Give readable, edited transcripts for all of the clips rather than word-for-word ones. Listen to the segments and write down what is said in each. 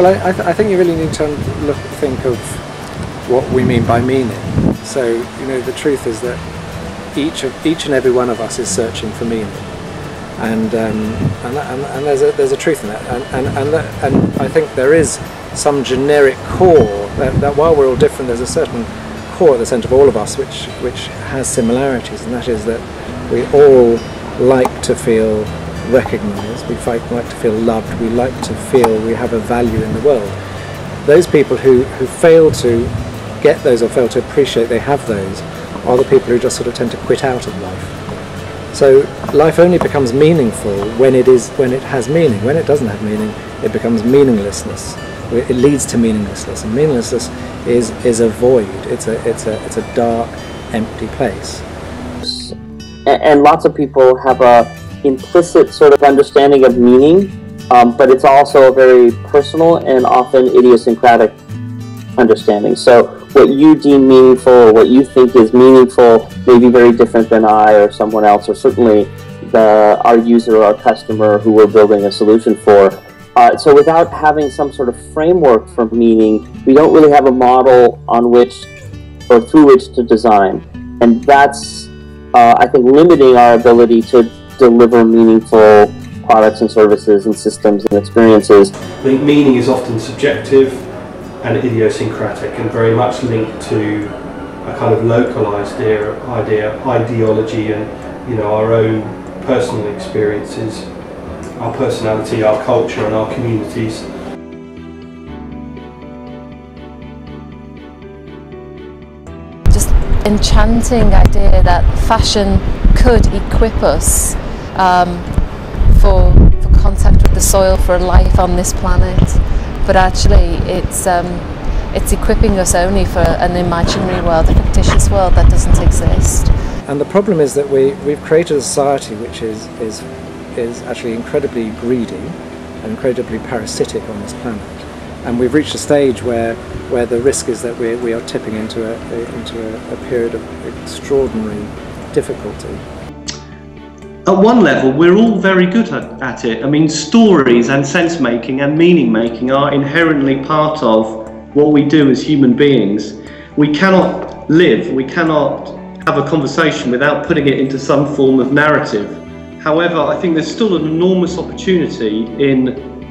Well, I think you really need to think of what we mean by meaning. So, you know, the truth is that each and every one of us is searching for meaning, and there's a truth in that, and I think there is some generic core that while we're all different, there's a certain core at the centre of all of us which has similarities, and that is that we all like to feel recognised, we like to feel loved, we like to feel we have a value in the world. Those people who fail to get those or fail to appreciate they have those are the people who just sort of tend to quit out of life. So life only becomes meaningful when it has meaning. When it doesn't have meaning, it becomes meaninglessness. It leads to meaninglessness, and meaninglessness is a void. It's a dark, empty place. And lots of people have a implicit sort of understanding of meaning, but it's also a very personal and often idiosyncratic understanding. So what you deem meaningful or what you think is meaningful may be very different than I or someone else, or certainly our user or our customer who we're building a solution for. So without having some sort of framework for meaning, we don't really have a model on which or through which to design. And that's, I think, limiting our ability to deliver meaningful products and services and systems and experiences. I think meaning is often subjective and idiosyncratic and very much linked to a kind of localized ideology and, you know, our own personal experiences, our personality, our culture and our communities. Just enchanting idea that fashion could equip us for contact with the soil, for life on this planet, but actually it's equipping us only for an imaginary world, a fictitious world that doesn't exist. And the problem is that we've created a society which is actually incredibly greedy and incredibly parasitic on this planet, and we've reached a stage where the risk is that we are tipping into a period of extraordinary difficulty. At one level, we're all very good at it. I mean, stories and sense making and meaning making are inherently part of what we do as human beings. We cannot live, we cannot have a conversation without putting it into some form of narrative. However, I think there's still an enormous opportunity in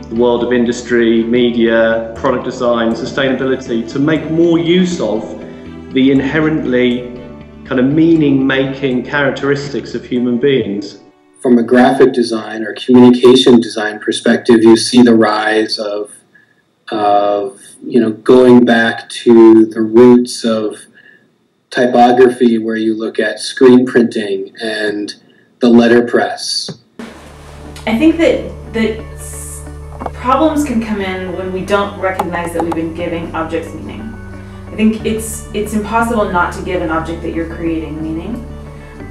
the world of industry, media, product design, sustainability to make more use of the inherently kind of meaning-making characteristics of human beings. From a graphic design or communication design perspective, you see the rise of going back to the roots of typography, where you look at screen printing and the letterpress. I think that problems can come in when we don't recognize that we've been giving objects meaning. I think it's impossible not to give an object that you're creating meaning,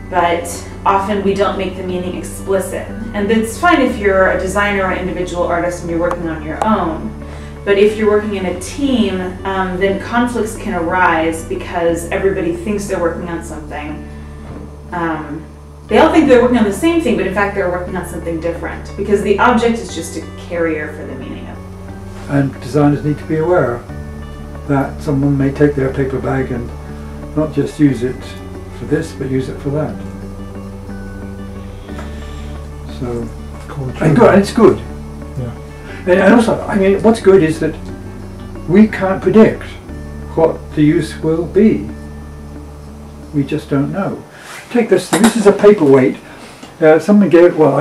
but often we don't make the meaning explicit. And it's fine if you're a designer or an individual artist and you're working on your own, but if you're working in a team, then conflicts can arise because everybody thinks they're working on something. They all think they're working on the same thing, but in fact they're working on something different because the object is just a carrier for the meaning of it. And designers need to be aware that someone may take their paper bag and not just use it for this, but use it for that. So, and it's good. Yeah. And also, I mean, what's good is that we can't predict what the use will be. We just don't know. Take this thing. This is a paperweight. Someone gave it. Well,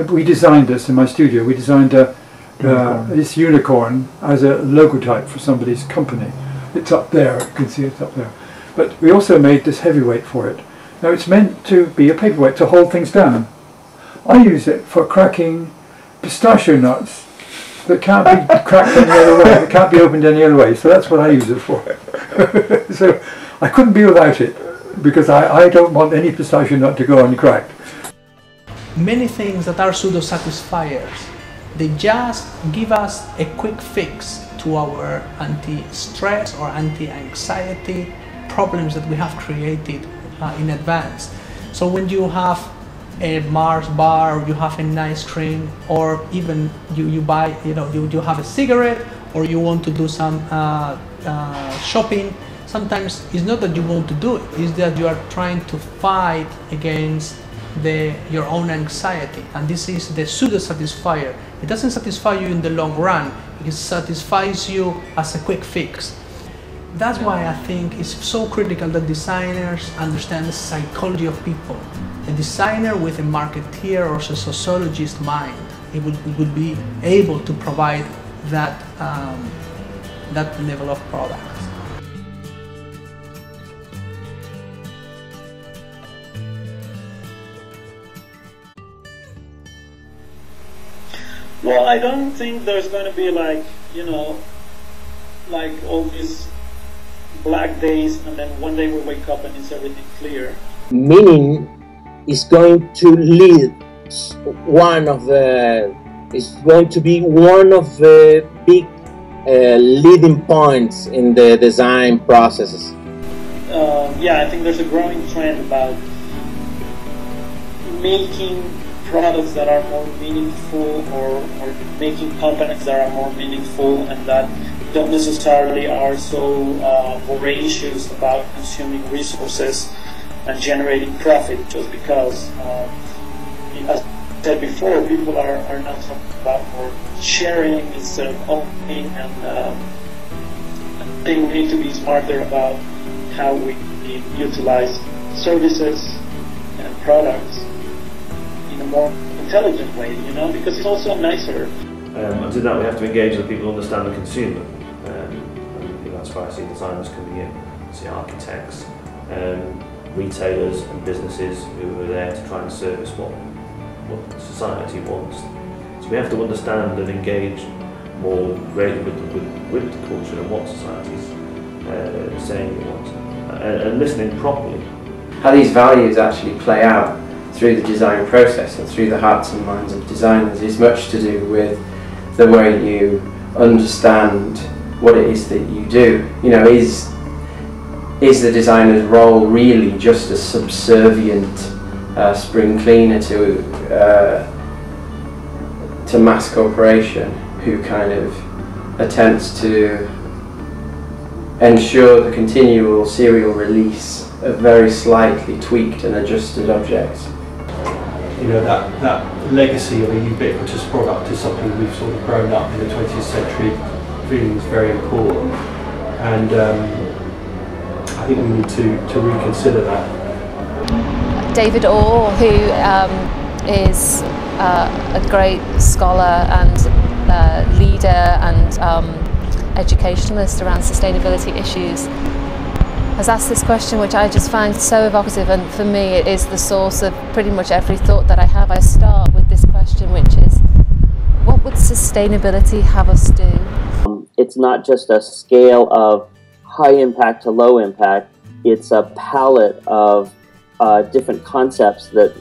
we designed this in my studio. We designed this unicorn as a logotype for somebody's company. It's up there. You can see it's up there. But we also made this heavyweight for it. Now it's meant to be a paperweight to hold things down. I use it for cracking pistachio nuts that can't be cracked any other way. It can't be opened any other way. So that's what I use it for. So I couldn't be without it, because I don't want any pistachio nut to go uncracked. Many things that are pseudo-satisfiers, they just give us a quick fix to our anti-stress or anti-anxiety problems that we have created in advance. So when you have a Mars bar, or you have an ice cream, or even you buy, you have a cigarette, or you want to do some shopping. Sometimes it's not that you want to do it, it's that you are trying to fight against your own anxiety, and this is the pseudo-satisfier. It doesn't satisfy you in the long run, it satisfies you as a quick fix. That's why I think it's so critical that designers understand the psychology of people. A designer with a marketeer or a sociologist mind, it would be able to provide that, that level of products. Well, I don't think there's going to be like all these black days and then one day we wake up and it's everything clear. Meaning is going to lead is going to be one of the big leading points in the design processes. Yeah, I think there's a growing trend about making products that are more meaningful, or making companies that are more meaningful and that don't necessarily are so voracious about consuming resources and generating profit, just because, as I said before, people are now talking about more sharing instead of owning, and I think we need to be smarter about how we utilize services and products in a more intelligent way, because it's also nicer. And to that we have to engage with people who understand the consumer. And that's why I see designers coming in, I see architects, retailers and businesses who are there to try and service what society wants. So we have to understand and engage more greatly with the culture and what society's saying it wants, and listening properly. How these values actually play out through the design process and through the hearts and minds of designers is much to do with the way you understand what it is that you do. Is the designer's role really just a subservient spring cleaner to mass corporation who kind of attempts to ensure the continual serial release of very slightly tweaked and adjusted objects? That legacy of a ubiquitous product is something we've sort of grown up in the 20th century feeling is very important, and I think we need to reconsider that. David Orr, who is a great scholar and leader and educationalist around sustainability issues, has asked this question, which I just find so evocative, and for me it is the source of pretty much every thought that I have. I start with this question, which is, what would sustainability have us do? It's not just a scale of high impact to low impact, it's a palette of different concepts that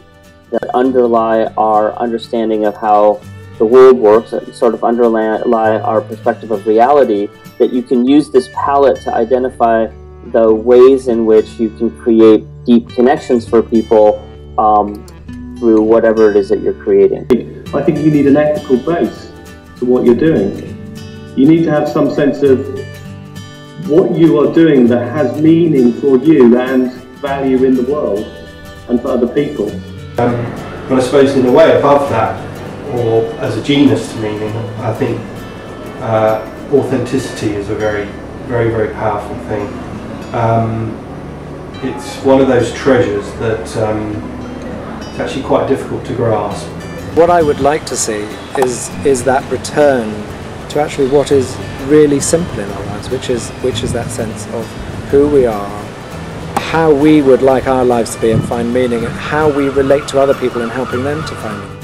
underlie our understanding of how the world works, that sort of underlie our perspective of reality, that you can use this palette to identify the ways in which you can create deep connections for people through whatever it is that you're creating. I think you need an ethical base to what you're doing. You need to have some sense of what you are doing that has meaning for you and value in the world and for other people. But I suppose in a way above that, or as a genus to meaning, I think authenticity is a very, very, very powerful thing. It's one of those treasures that it's actually quite difficult to grasp. What I would like to see is that return to actually what is really simple in our lives, which is that sense of who we are, how we would like our lives to be and find meaning, and how we relate to other people and helping them to find meaning.